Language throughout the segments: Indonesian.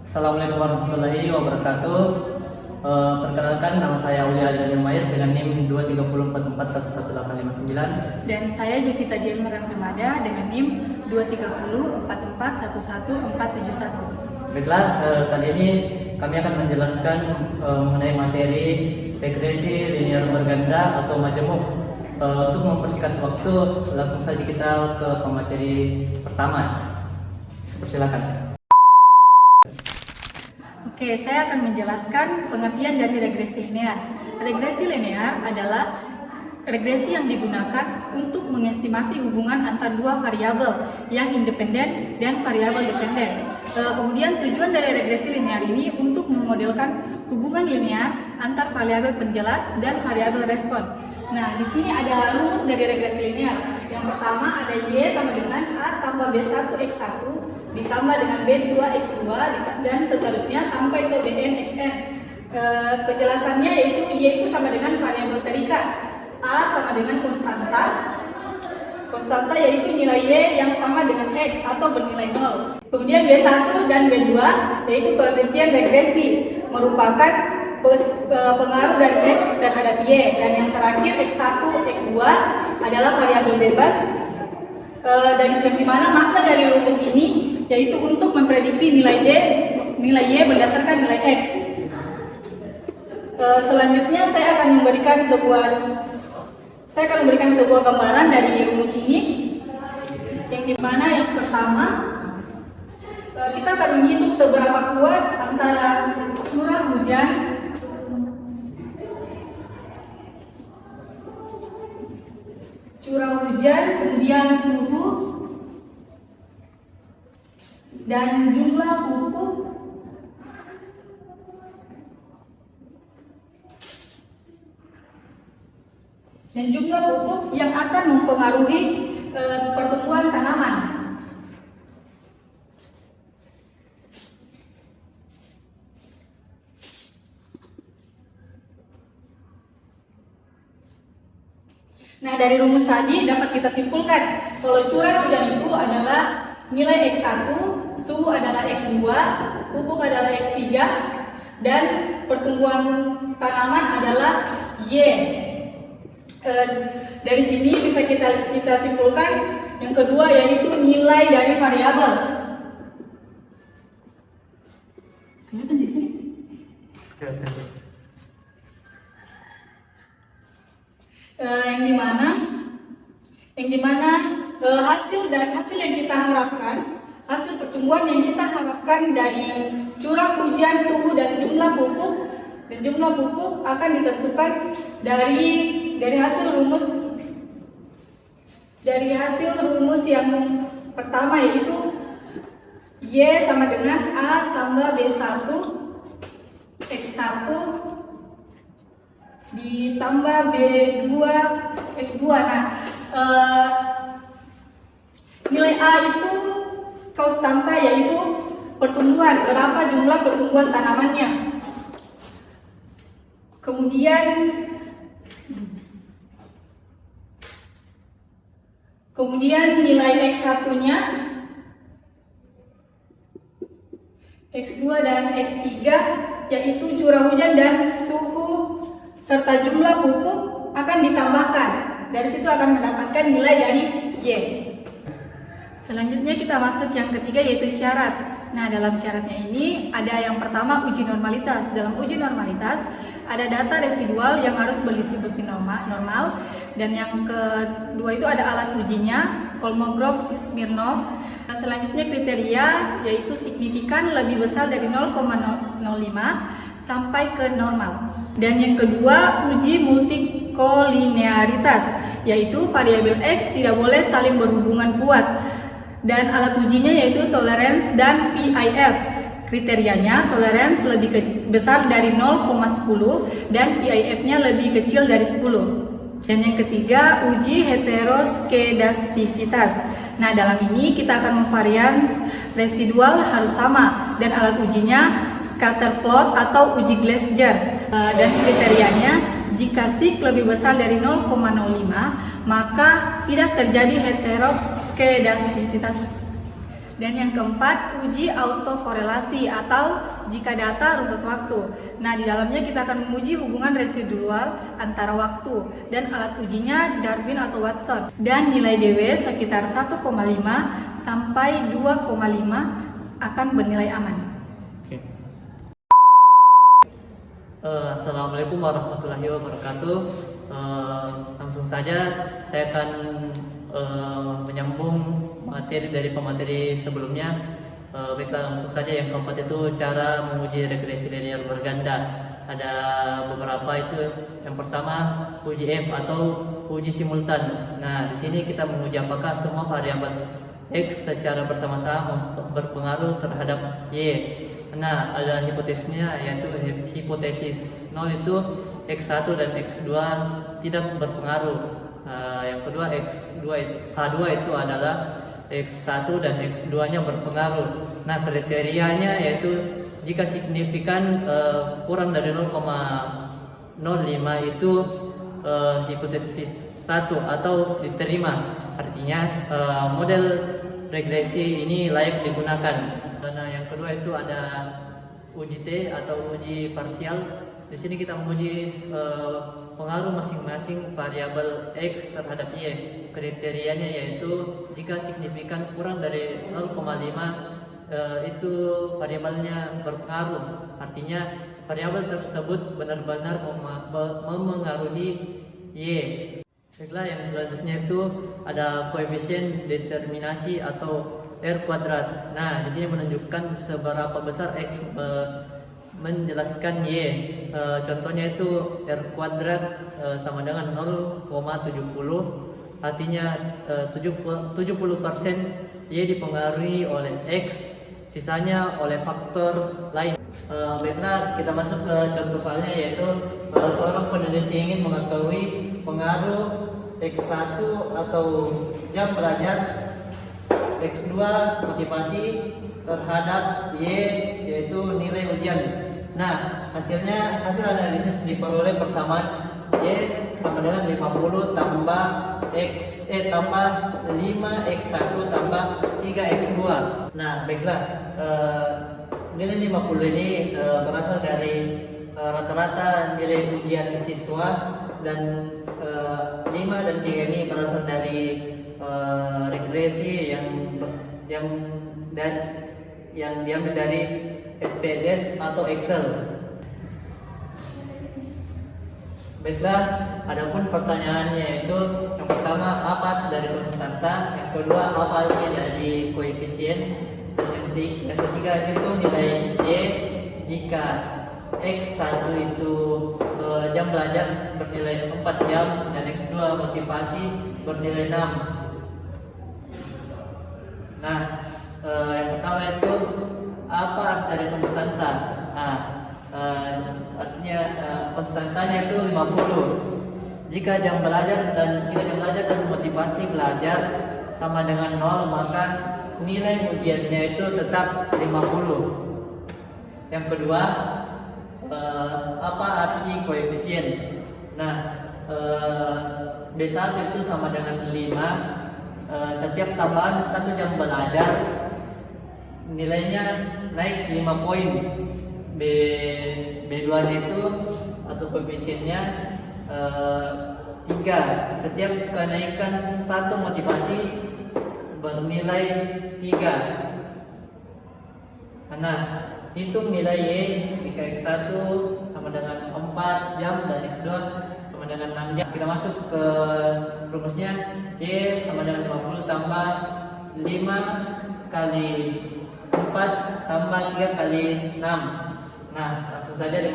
Assalamualaikum warahmatullahi wabarakatuh. Perkenalkan, nama saya Aulia Azani Umair dengan NIM 23044111859. Dan saya Jovita Jane Merantemada dengan NIM 23044111471. Baiklah, kali ini kami akan menjelaskan mengenai materi regresi linear berganda atau majemuk. Untuk mempersingkat waktu, langsung saja kita ke pemateri pertama. Persilakan. Oke, saya akan menjelaskan pengertian dari regresi linear. Regresi linear adalah regresi yang digunakan untuk mengestimasi hubungan antar dua variabel yang independen dan variabel dependen. Kemudian tujuan dari regresi linear ini untuk memodelkan hubungan linear antar variabel penjelas dan variabel respon. Nah, di sini ada rumus dari regresi linear. Yang pertama ada Y sama dengan A tambah B1 X1 ditambah dengan B2 X2 dan seterusnya sampai ke Bn Xn. Penjelasannya yaitu Y itu sama dengan variabel terikat, A sama dengan konstanta yaitu nilai Y yang sama dengan X atau bernilai 0. Kemudian B1 dan B2 yaitu koefisien regresi, merupakan pengaruh dari X terhadap Y, dan yang terakhir X1, X2 adalah variabel bebas, dan yang dimana makna dari rumus ini yaitu untuk memprediksi nilai Y berdasarkan nilai X. Selanjutnya saya akan memberikan sebuah gambaran dari rumus ini, yang dimana yang pertama kita akan menghitung seberapa kuat antara curah hujan kemudian suhu dan jumlah pupuk yang akan mempengaruhi pertumbuhan tanaman. Nah, dari rumus tadi dapat kita simpulkan kalau curah hujan itu adalah nilai X1, suhu adalah X2, pupuk adalah X3, dan pertumbuhan tanaman adalah Y. Dari sini bisa kita simpulkan yang kedua yaitu nilai dari variabel. Kelihatan di sini? Yang dimana hasil yang kita harapkan, hasil pertumbuhan yang kita harapkan dari curah hujan, suhu dan jumlah pupuk akan ditentukan dari hasil rumus yang pertama, yaitu Y sama dengan A tambah B1 X1 ditambah B2 X2. Nah, nilai A itu konstanta, yaitu pertumbuhan, berapa jumlah pertumbuhan tanamannya. Kemudian nilai X1-nya, X2 dan X3 yaitu curah hujan dan suhu serta jumlah pupuk akan ditambahkan. Dari situ akan mendapatkan nilai dari Y. Selanjutnya kita masuk yang ketiga, yaitu syarat. Nah, dalam syaratnya ini ada yang pertama uji normalitas. Dalam uji normalitas ada data residual yang harus berdistribusi normal, dan yang kedua itu ada alat ujinya, Kolmogorov, Smirnov. Selanjutnya kriteria yaitu signifikan lebih besar dari 0,05 sampai ke normal. Dan yang kedua uji multikolinearitas, yaitu variabel X tidak boleh saling berhubungan kuat, dan alat ujinya yaitu tolerance dan PIF. Kriterianya tolerance lebih besar dari 0,10 dan PIF-nya lebih kecil dari 10. Dan yang ketiga uji heteroskedastisitas. Nah, dalam ini kita akan memvarians residual harus sama, dan alat ujinya scatter plot atau uji Glasser. Dan kriterianya jika sig lebih besar dari 0,05 maka tidak terjadi heteroskedastisitas. Dan yang keempat, uji autokorelasi atau jika data runtut waktu. Nah, di dalamnya kita akan menguji hubungan residual antara waktu dan alat ujinya Darwin atau Watson. Dan nilai DW sekitar 1,5 sampai 2,5 akan bernilai aman. Assalamualaikum warahmatullahi wabarakatuh. Langsung saja saya akan menyambung materi dari pemateri sebelumnya. Baiklah, langsung saja. Yang keempat itu cara menguji regresi linear berganda. Ada beberapa itu. Yang pertama uji F atau uji simultan. Nah, di sini kita menguji apakah semua variabel X secara bersama-sama berpengaruh terhadap Y. Nah, ada hipotesisnya, yaitu hipotesis 0 itu X1 dan X2 tidak berpengaruh. Yang kedua H2 itu adalah X1 dan X2 nya berpengaruh. Nah, kriterianya yaitu jika signifikan kurang dari 0,05 itu hipotesis 1 atau diterima. Artinya model regresi ini layak digunakan. Nah, yang kedua itu ada uji T atau uji parsial. Di sini kita menguji pengaruh masing-masing variabel X terhadap Y. Kriterianya yaitu jika signifikan kurang dari 0,5 itu variabelnya berpengaruh. Artinya variabel tersebut benar-benar memengaruhi Y. Setelah yang selanjutnya itu ada koefisien determinasi atau R kuadrat. Nah, di sini menunjukkan seberapa besar X menjelaskan Y. Contohnya itu R kuadrat sama dengan 0,70. Artinya 70% Y dipengaruhi oleh X, sisanya oleh faktor lain. Baiklah, kita masuk ke contoh soalnya, yaitu seorang peneliti ingin mengetahui pengaruh X1 atau jam belajar, X2 motivasi terhadap Y yaitu nilai ujian. Nah, hasil analisis diperoleh persamaan Y sama dengan 50 tambah 5x1 tambah 3x2. Nah, baiklah, nilai 50 ini berasal dari rata-rata nilai ujian siswa, dan 5 dan 3 ini berasal dari regresi yang diambil dari SPSS atau Excel. Baiklah, adapun pertanyaannya itu yang pertama apa dari konstanta, yang kedua apa dari koefisien, yang ketiga itu nilai Y jika X1 itu jam belajar bernilai 4 jam dan X2 motivasi bernilai 6. Nah, yang pertama itu apa dari konstanta? Nah, artinya konstantanya itu 50. Jika jam belajar dan motivasi belajar sama dengan 0, maka nilai ujiannya itu tetap 50. Yang kedua, apa arti koefisien? Nah, B1 itu sama dengan 5. Setiap tambahan 1 jam belajar nilainya naik 5 poin. B2 nya itu atau koefisiennya 3. Setiap kenaikan 1 motivasi bernilai 3. Nah, hitung nilai Y jika X1 sama dengan 4 jam dan X2 sama dengan 6 jam. Kita masuk ke rumusnya. Y sama dengan 50 tambah 5 kali 4 tambah 3 kali 6. Nah, langsung saja 50,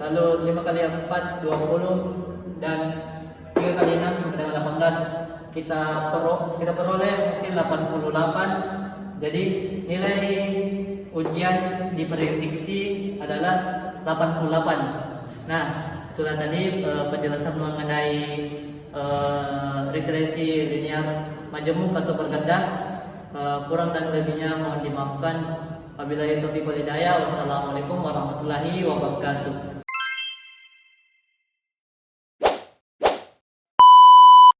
lalu 5 kali 4 20, dan 3 kali 6 sama dengan 18. Kita peroleh hasil 88. Jadi nilai ujian diprediksi adalah 88. Nah, itulah tadi penjelasan mengenai regresi linear majemuk atau berganda. Kurang dan lebihnya mohon dimaafkan. Wabillahi taufiq wal hidayah. Wassalamualaikum warahmatullahi wabarakatuh.